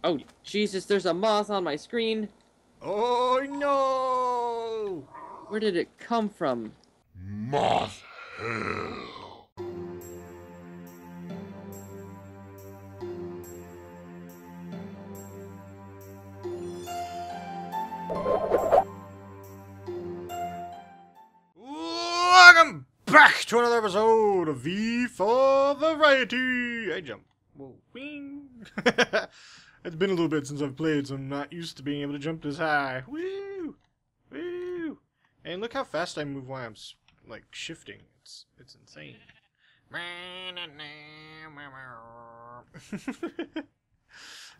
Oh, Jesus, there's a moth on my screen. Oh no! Where did it come from? Moth hell. Welcome back to another episode of V4Variety. I jump. Whoa, wing. It's been a little bit since I've played, so I'm not used to being able to jump this high. Woo! Woo! And look how fast I move while I'm like shifting. It's insane.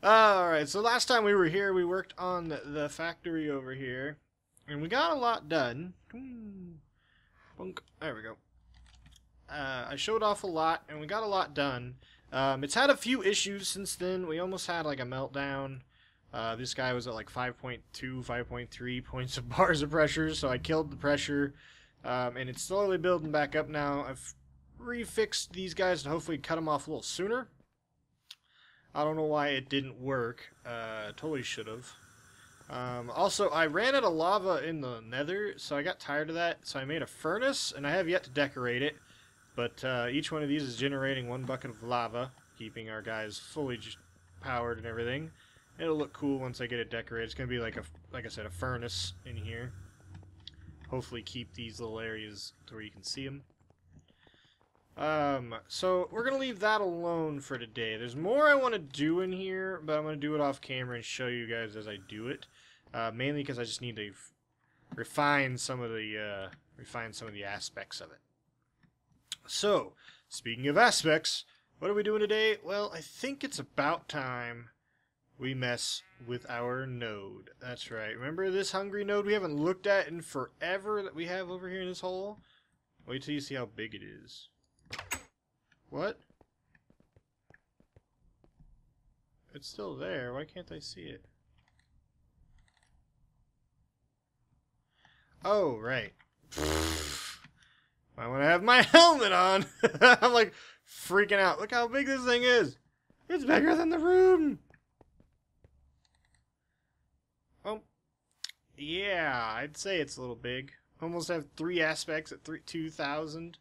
Alright, so last time we were here, we worked on the factory over here, and we got a lot done. Bunk. There we go. I showed off a lot, and we got a lot done. It's had a few issues since then. We almost had like a meltdown. This guy was at like 5.2, 5.3 points of bars of pressure, so I killed the pressure. And it's slowly building back up now. I've refixed these guys to hopefully cut them off a little sooner. I don't know why it didn't work. Totally should have. Also, I ran out of lava in the nether, so I got tired of that. So I made a furnace, and I have yet to decorate it. But each one of these is generating 1 bucket of lava, keeping our guys fully powered and everything. It'll look cool once I get it decorated. It's gonna be like I said, a furnace in here. Hopefully, keep these little areas to where you can see them. So we're gonna leave that alone for today. There's more I want to do in here, but I'm gonna do it off camera and show you guys as I do it. Mainly because I just need to refine some of the aspects of it. So, speaking of aspects, what are we doing today? Well, I think it's about time we mess with our node. That's right. Remember this hungry node we haven't looked at in forever that we have over here in this hole? Wait till you see how big it is. What? It's still there. Why can't I see it? Oh, right. I want to have my helmet on. I'm like freaking out. Look how big this thing is. It's bigger than the room. Oh, yeah, I'd say it's a little big. Almost have 3 aspects at 2,000.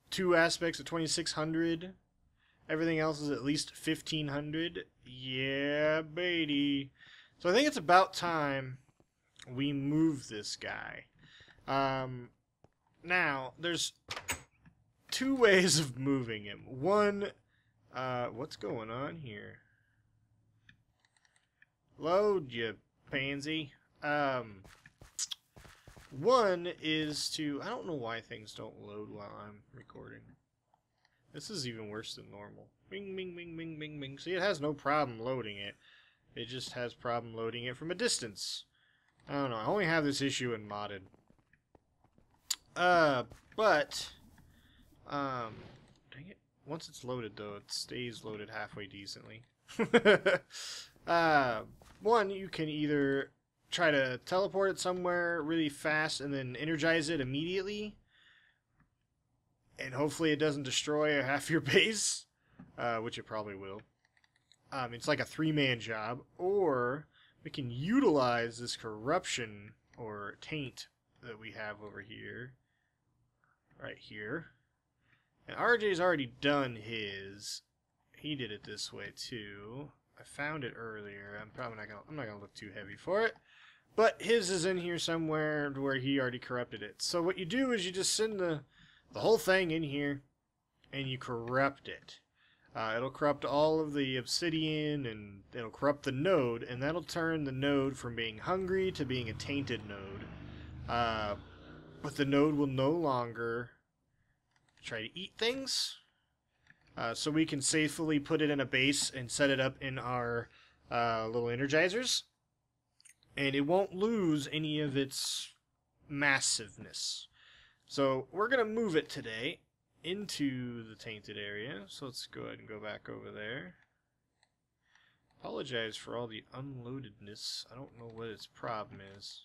2 aspects at 2,600. Everything else is at least 1,500. Yeah, baby. So I think it's about time we move this guy. Now, there's 2 ways of moving him. One, what's going on here? Load, you pansy. One is to, I don't know why things don't load while I'm recording. This is even worse than normal. Bing, bing, bing, bing, bing, bing. See, it has no problem loading it. It just has problem loading it from a distance. I don't know, I only have this issue in modded. But, dang it. Once it's loaded, though, it stays loaded halfway decently. One, you can either try to teleport it somewhere really fast and then energize it immediately. And hopefully it doesn't destroy half your base, which it probably will. It's like a 3-man job. Or we can utilize this corruption or taint that we have over here. Right here. And RJ's already done his. He did it this way too. I found it earlier. I'm not gonna look too heavy for it. But his is in here somewhere where he already corrupted it. So what you do is you just send the whole thing in here and you corrupt it. It'll corrupt all of the obsidian and it'll corrupt the node, and that'll turn the node from being hungry to being a tainted node. But the node will no longer try to eat things. So we can safely put it in a base and set it up in our little energizers. And it won't lose any of its massiveness. So we're going to move it today into the tainted area. So let's go ahead and go back over there. Apologize for all the unloadedness. I don't know what its problem is.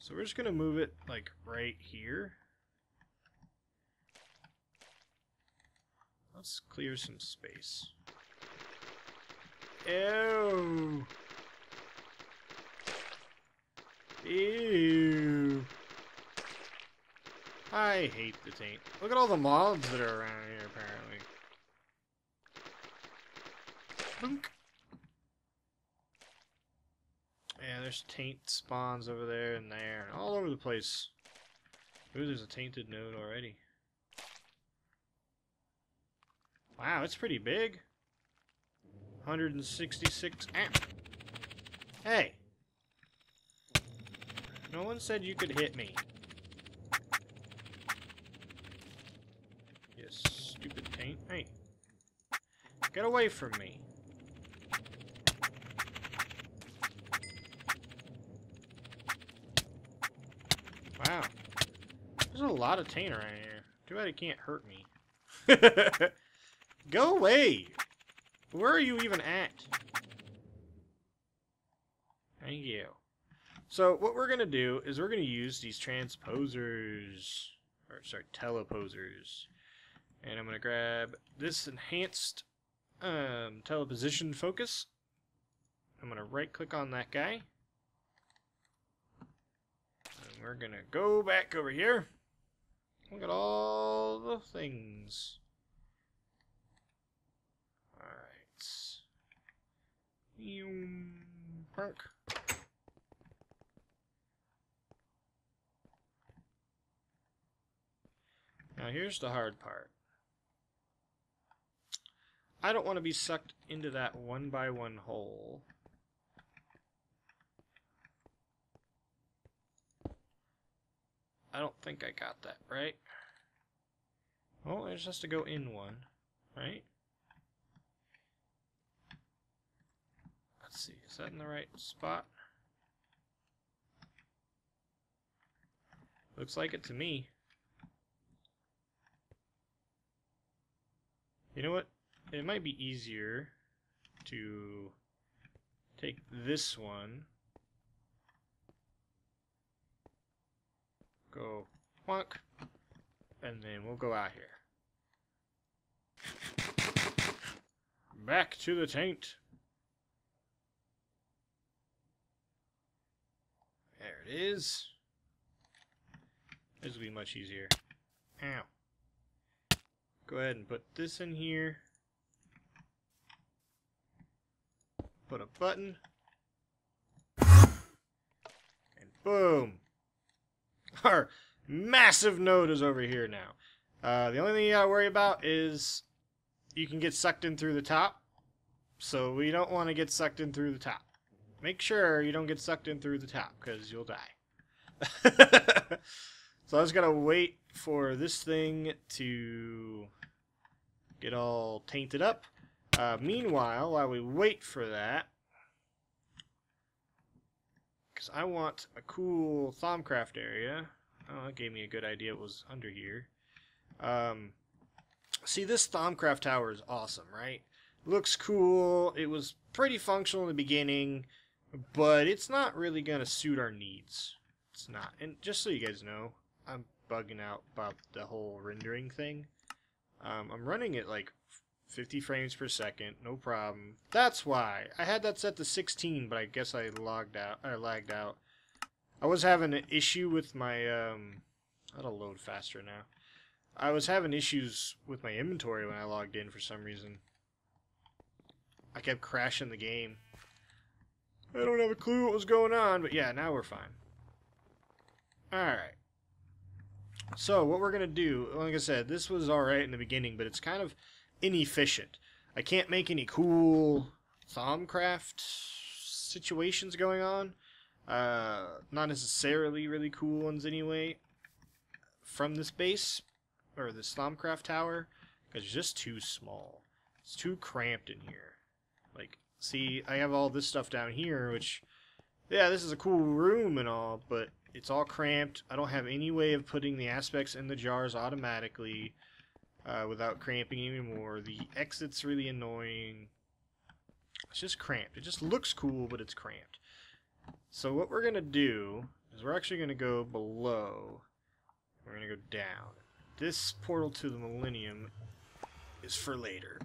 So we're just going to move it like right here. Let's clear some space. Ew. Ew. I hate the taint. Look at all the mobs that are around here, apparently. Boink. Yeah, there's taint spawns over there and there, and all over the place. Ooh, there's a tainted node already. Wow, it's pretty big. 166 amp. Hey! No one said you could hit me. You stupid taint. Hey. Get away from me. Wow. There's a lot of taint around here. Too bad it can't hurt me. Go away! Where are you even at? Thank you. So what we're going to do is we're going to use these transposers, or sorry, teleposers. And I'm going to grab this enhanced teleposition focus. I'm going to right click on that guy. And we're going to go back over here. Look at all the things. Alright. Park. Now here's the hard part. I don't want to be sucked into that one by one hole. I don't think I got that right. Well, it just has to go in one, right? Let's see, is that in the right spot? Looks like it to me. You know what? It might be easier to take this one, go wonk, and then we'll go out here. Back to the taint. There it is. This will be much easier. Ow. Go ahead and put this in here. Put a button. And boom. Our massive node is over here now. The only thing you gotta worry about is you can get sucked in through the top. So we don't want to get sucked in through the top. Make sure you don't get sucked in through the top, because you'll die. So I just gotta wait for this thing to get all tainted up. Meanwhile, while we wait for that, because I want a cool thaumcraft area. Oh, that gave me a good idea. It was under here. See, this thaumcraft tower is awesome, right? Looks cool. It was pretty functional in the beginning, but it's not really going to suit our needs. It's not. And just so you guys know, I'm bugging out about the whole rendering thing. I'm running it like 50 frames per second, no problem. That's why. I had that set to 16, but I guess I lagged out. I was having an issue with my, that'll load faster now. I was having issues with my inventory when I logged in for some reason. I kept crashing the game. I don't have a clue what was going on, but yeah, now we're fine. Alright. So, what we're going to do, like I said, this was alright in the beginning, but it's kind of inefficient. I can't make any cool thaumcraft situations going on. Not necessarily really cool ones anyway, from this base, or this thaumcraft tower, because it's just too small. It's too cramped in here. Like, see, I have all this stuff down here, which, yeah, this is a cool room and all, but it's all cramped. I don't have any way of putting the aspects in the jars automatically without cramping anymore. The exit's really annoying. It's just cramped. It just looks cool, but it's cramped. So what we're going to do is we're actually going to go below. We're going to go down. This portal to the Millennium is for later.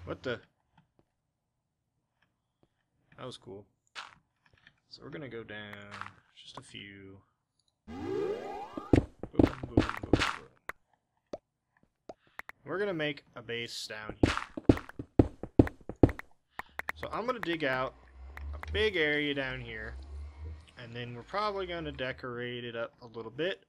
What the? That was cool. So we're gonna go down just a few. Boom, boom, boom, boom. We're gonna make a base down here. So I'm gonna dig out a big area down here, and then we're probably gonna decorate it up a little bit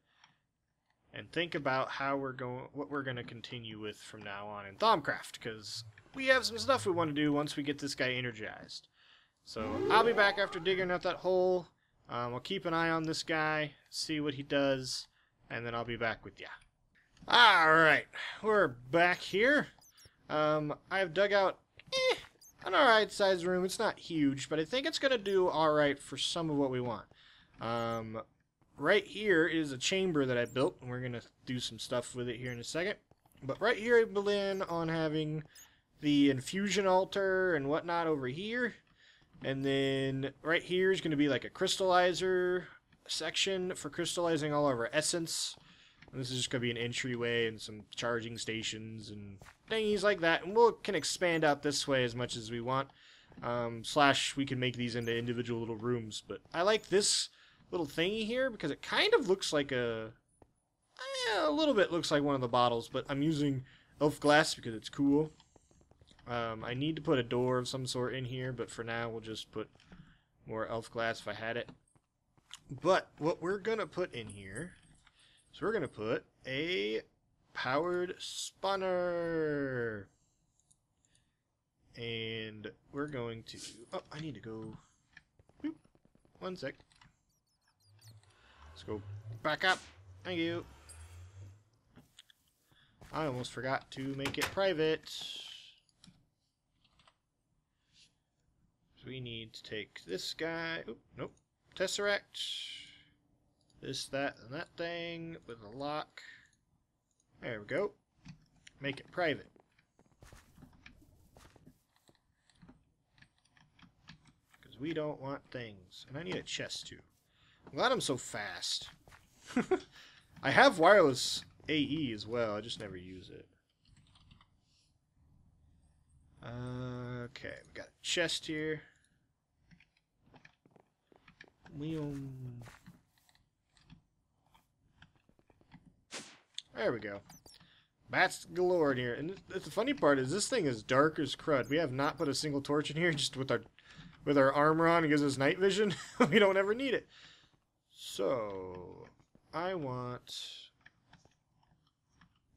and think about how what we're gonna continue with from now on in thaumcraft, because we have some stuff we want to do once we get this guy energized. So I'll be back after digging out that hole. I'll keep an eye on this guy, see what he does, and then I'll be back with ya. Alright, we're back here. I've dug out an alright sized room. It's not huge, but I think it's going to do alright for some of what we want. Right here is a chamber that I built, and we're going to do some stuff with it here in a second. But right here I plan on having the infusion altar and whatnot over here. And then right here is going to be like a crystallizer section for crystallizing all of our essence. And this is just going to be an entryway and some charging stations and thingies like that. And we can expand out this way as much as we want. Slash, we can make these into individual little rooms. But I like this little thingy here because it kind of looks like a little bit looks like one of the bottles. But I'm using elf glass because it's cool. I need to put a door of some sort in here, but for now we'll just put more elf glass if I had it. But what we're going to put in here, so we're going to put a powered spawner. And we're going to, oh, I need to go, boop, 1 sec. Let's go back up. Thank you. I almost forgot to make it private. So we need to take this guy, oop, nope, tesseract, this, that, and that thing with a lock. There we go. Make it private. Because we don't want things. And I need a chest too. I'm glad I'm so fast. I have wireless AE as well, I just never use it. Okay, we got a chest here. There we go. Bats galore in here. And the funny part is this thing is dark as crud. We have not put a single torch in here just with our armor on. It gives us night vision. We don't ever need it. So, I want...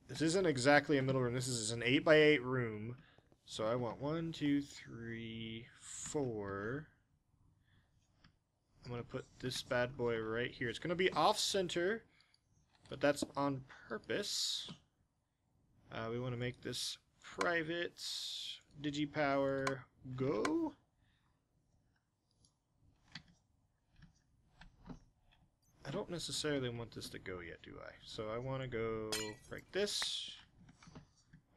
This isn't exactly a middle room. This is an 8x8 room. So I want 1, 2, 3, 4. I'm going to put this bad boy right here. It's going to be off-center, but that's on purpose. We want to make this private. Digipower, go. I don't necessarily want this to go yet, do I? So I want to go like this.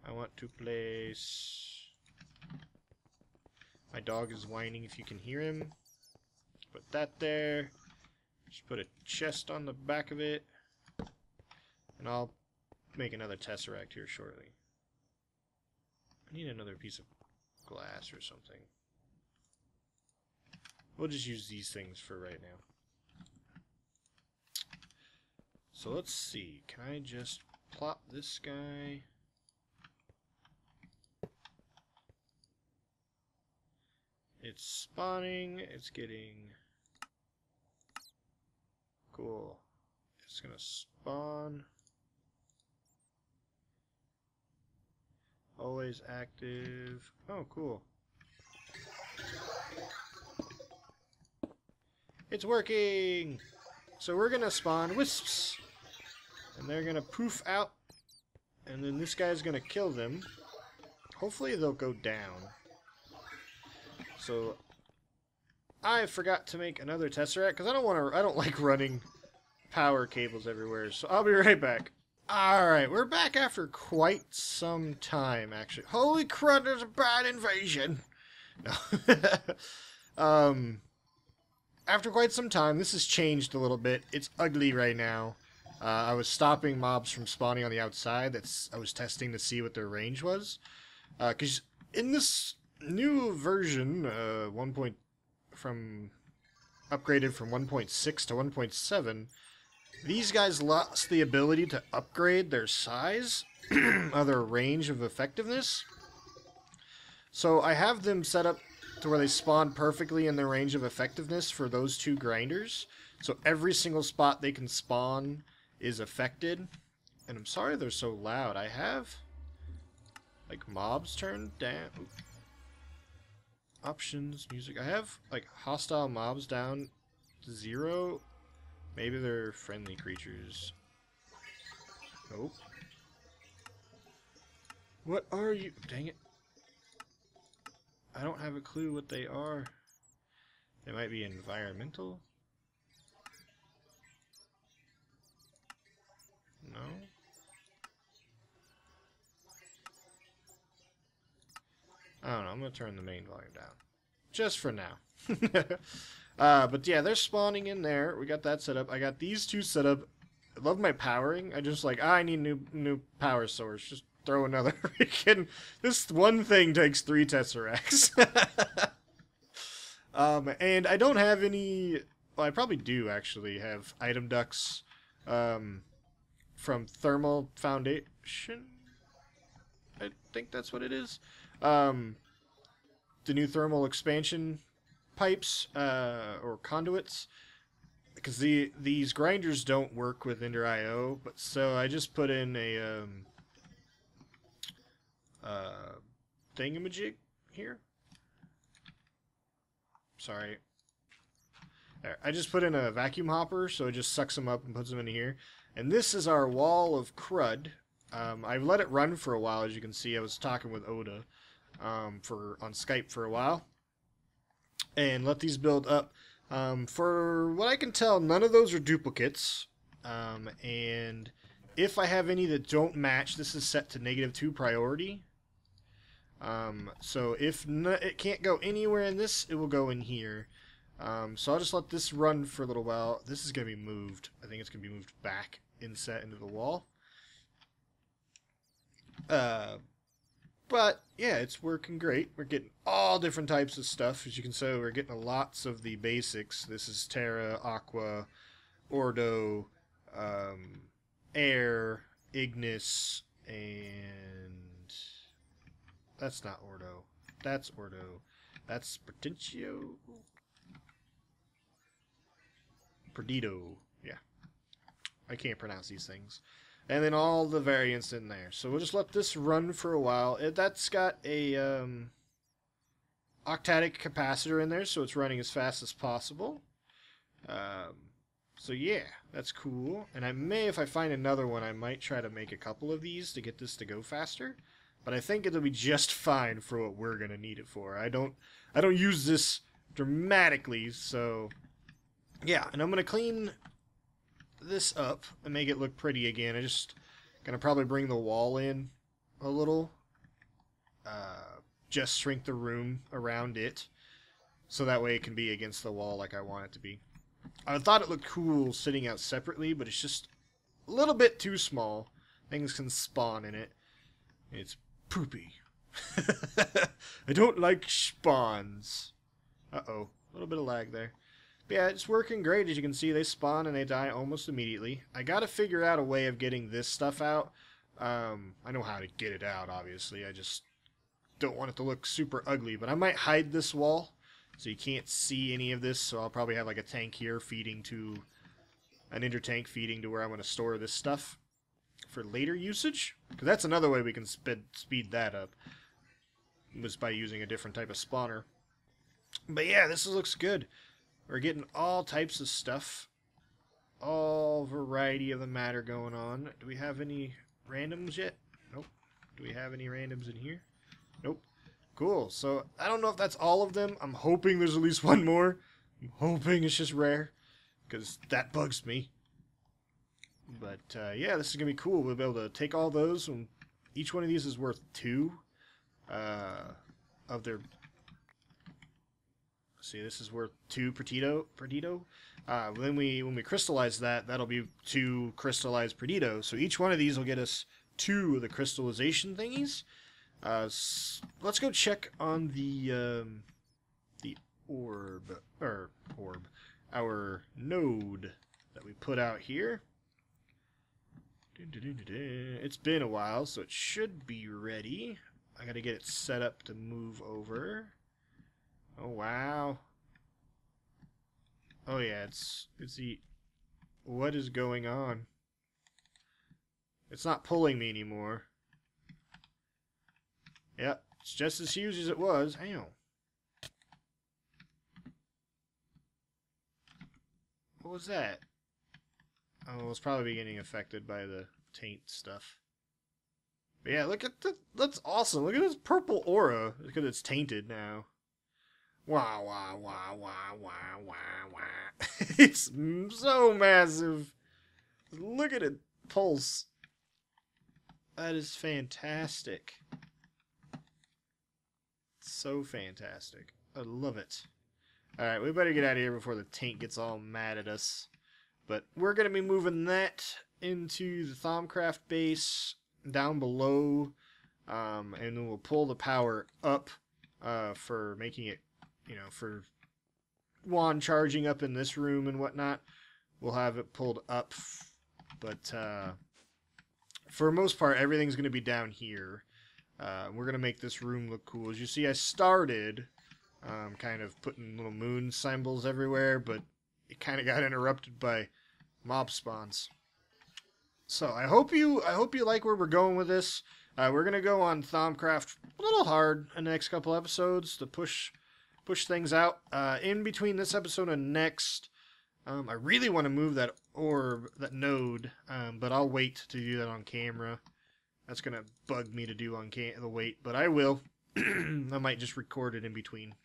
I want to place... My dog is whining if you can hear him. Put that there. Just put a chest on the back of it. And I'll make another tesseract here shortly. I need another piece of glass or something. We'll just use these things for right now. So let's see. Can I just plop this guy? It's spawning. It's getting... Cool. It's gonna spawn. Always active. Oh, cool. It's working! So we're gonna spawn wisps. And they're gonna poof out. And then this guy's gonna kill them. Hopefully they'll go down. So I forgot to make another tesseract because I don't like running power cables everywhere. So I'll be right back. Alright, we're back after quite some time, actually. Holy crud, there's a bad invasion! No. After quite some time, this has changed a little bit. It's ugly right now. I was stopping mobs from spawning on the outside. I was testing to see what their range was. Because in this new version, upgraded from 1.6 to 1.7, these guys lost the ability to upgrade their size or their range of effectiveness. So I have them set up to where they spawn perfectly in their range of effectiveness for those two grinders. So every single spot they can spawn is affected. And I'm sorry they're so loud. I have like mobs turned down. Oop. Options, music. I have like hostile mobs down to 0. Maybe they're friendly creatures. Nope. What are you? Dang it. I don't have a clue what they are. They might be environmental. No. I don't know. I'm going to turn the main volume down. Just for now. But yeah, they're spawning in there. We got that set up. I got these two set up. I love my powering. I just like, I need new power source. Just throw another freaking... This one thing takes 3 Tesseracts. And I don't have any... Well, I probably do actually have item ducts from Thermal Foundation. I think that's what it is. The new thermal expansion pipes or conduits, because these grinders don't work with Ender IO, but so I just put in a thingamajig here. Sorry. There. I just put in a vacuum hopper, so it just sucks them up and puts them in here. And this is our wall of crud. I've let it run for a while, as you can see. I was talking with Oda on Skype for a while, and let these build up. For what I can tell, none of those are duplicates. And if I have any that don't match, this is set to -2 priority. So if it can't go anywhere in this, it will go in here. So I'll just let this run for a little while. This is going to be moved. I think it's going to be moved back inset into the wall. But yeah, it's working great. We're getting all different types of stuff. As you can see, we're getting lots of the basics. This is Terra, Aqua, Ordo, Air, Ignis, and that's not Ordo. That's Ordo. That's Potentio. Perdido. Yeah. I can't pronounce these things. And then all the variants in there. So we'll just let this run for a while. That's got a octatic capacitor in there, so it's running as fast as possible. So yeah, that's cool. And I may, if I find another one, I might try to make a couple of these to get this to go faster. But I think it'll be just fine for what we're gonna need it for. I don't use this dramatically, so yeah. And I'm gonna clean this up and make it look pretty again. I just gonna probably bring the wall in a little, just shrink the room around it so that way it can be against the wall like I want it to be. I thought it looked cool sitting out separately, but it's just a little bit too small. Things can spawn in it. It's poopy. I don't like spawns. Uh-oh, a little bit of lag there. But yeah, it's working great. As you can see, they spawn and they die almost immediately. I gotta figure out a way of getting this stuff out. I know how to get it out, obviously. I just don't want it to look super ugly. But I might hide this wall so you can't see any of this. So I'll probably have like a tank here feeding to an intertank feeding to where I'm going to store this stuff for later usage. Because that's another way we can speed that up, was by using a different type of spawner. But yeah, this looks good. We're getting all types of stuff. All variety of the matter going on. Do we have any randoms yet? Nope. Do we have any randoms in here? Nope. Cool. So, I don't know if that's all of them. I'm hoping there's at least one more. I'm hoping it's just rare, because that bugs me. But, yeah, this is going to be cool. We'll be able to take all those, and each one of these is worth 2 of their... See, this is worth 2 Perdido. Then when we crystallize that, that'll be 2 crystallized Perdido. So each one of these will get us 2 of the crystallization thingies. Let's go check on the our node that we put out here. It's been a while, so it should be ready. I gotta get it set up to move over. Oh wow. Oh yeah, it's the... What is going on? It's not pulling me anymore. Yep, it's just as huge as it was. Ow. What was that? Oh, it's probably getting affected by the taint stuff. But yeah, look at the... That's awesome. Look at this purple aura. Because it's tainted now. Wah, wah, wah, wah, wah, wah, wah. It's so massive. Look at it pulse. That is fantastic. So fantastic. I love it. Alright, we better get out of here before the taint gets all mad at us. But we're going to be moving that into the thaumcraft base down below. And then we'll pull the power up for making it, you know, for wand charging up in this room and whatnot. We'll have it pulled up. But for the most part, everything's going to be down here. We're going to make this room look cool. As you see, I started kind of putting little moon symbols everywhere, but it kind of got interrupted by mob spawns. So I hope you like where we're going with this. We're going to go on thaumcraft a little hard in the next couple episodes to push things out. In between this episode and next, I really want to move that orb, that node, but I'll wait to do that on camera. That's going to bug me to do on the wait, but I will. I might just record it in between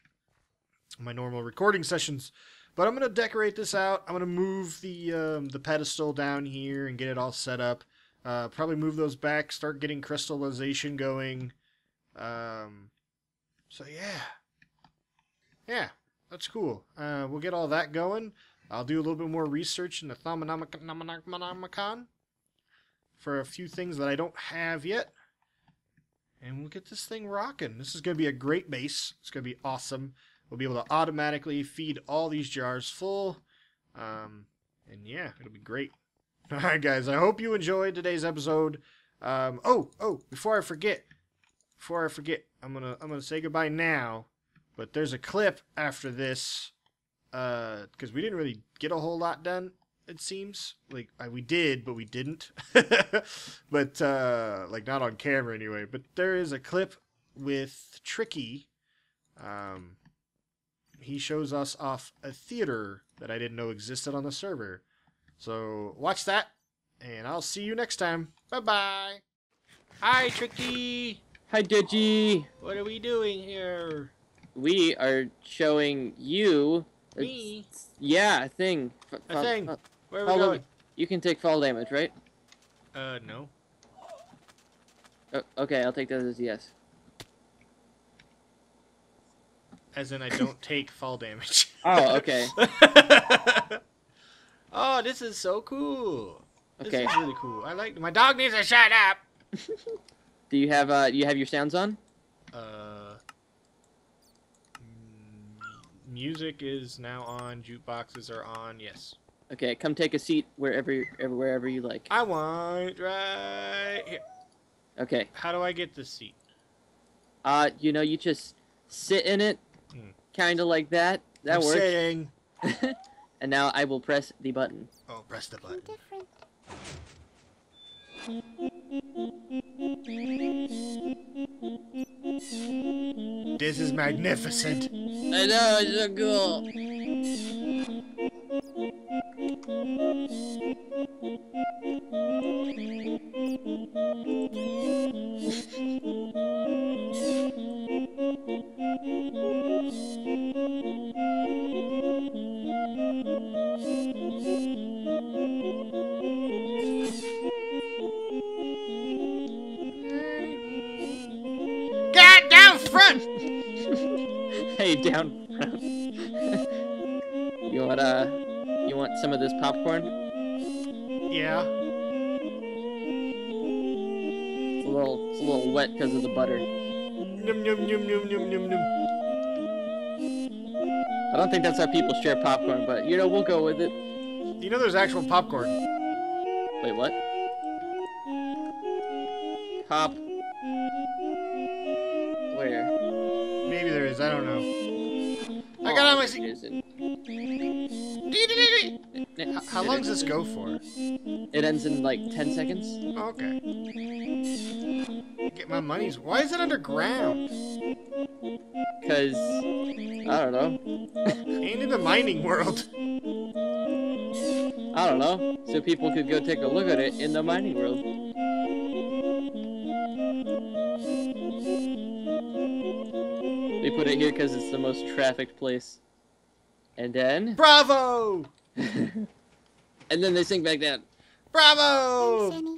my normal recording sessions. But I'm going to decorate this out. I'm going to move the pedestal down here and get it all set up. Probably move those back, start getting crystallization going. So yeah. Yeah, that's cool. We'll get all that going. I'll do a little bit more research in the Thaumonomicon for a few things that I don't have yet. And we'll get this thing rocking. This is going to be a great base. It's going to be awesome. We'll be able to automatically feed all these jars full. And yeah, it'll be great. Alright guys, I hope you enjoyed today's episode. Before I forget, I'm gonna say goodbye now. But there's a clip after this, because we didn't really get a whole lot done, it seems. Like, we did, but we didn't. But, like, not on camera anyway. But there is a clip with Tricky. He shows us off a theater that I didn't know existed on the server. So, watch that, and I'll see you next time. Bye-bye! Hi, Tricky! Hi, Digi! What are we doing here? We are showing you... Me? Yeah, a thing. A thing? Where are we follow going? me. You can take fall damage, right? No. Oh, okay, I'll take that as yes. As in, I don't take fall damage. Oh, okay. Oh, this is so cool. Okay. This is really cool. I like... My dog needs to shut up! Do you have your sounds on? Music is now on. Jukeboxes are on. Yes. Okay, come take a seat wherever you like. I want right here. Okay. How do I get this seat? You know, you just sit in it, kind of like that. That I'm works. Sitting. And now I will press the button. Oh, press the button. This is magnificent. I know, it's so cool. Get down front! Hey, down front. You want some of this popcorn? Yeah. It's a little wet because of the butter. Num num num num num num num. I don't think that's how people share popcorn, but you know, we'll go with it. You know there's actual popcorn. Wait, what? Pop. Where? Maybe there is, I don't know. I got on my seat. How long does this go for? It ends in like 10 seconds. Okay. Get my money's. Why is it underground? Cause I don't know. Ain't in the mining world. I don't know. So people could go take a look at it in the mining world. We put it here because it's the most trafficked place. And then... Bravo! and then they sing back down. Bravo!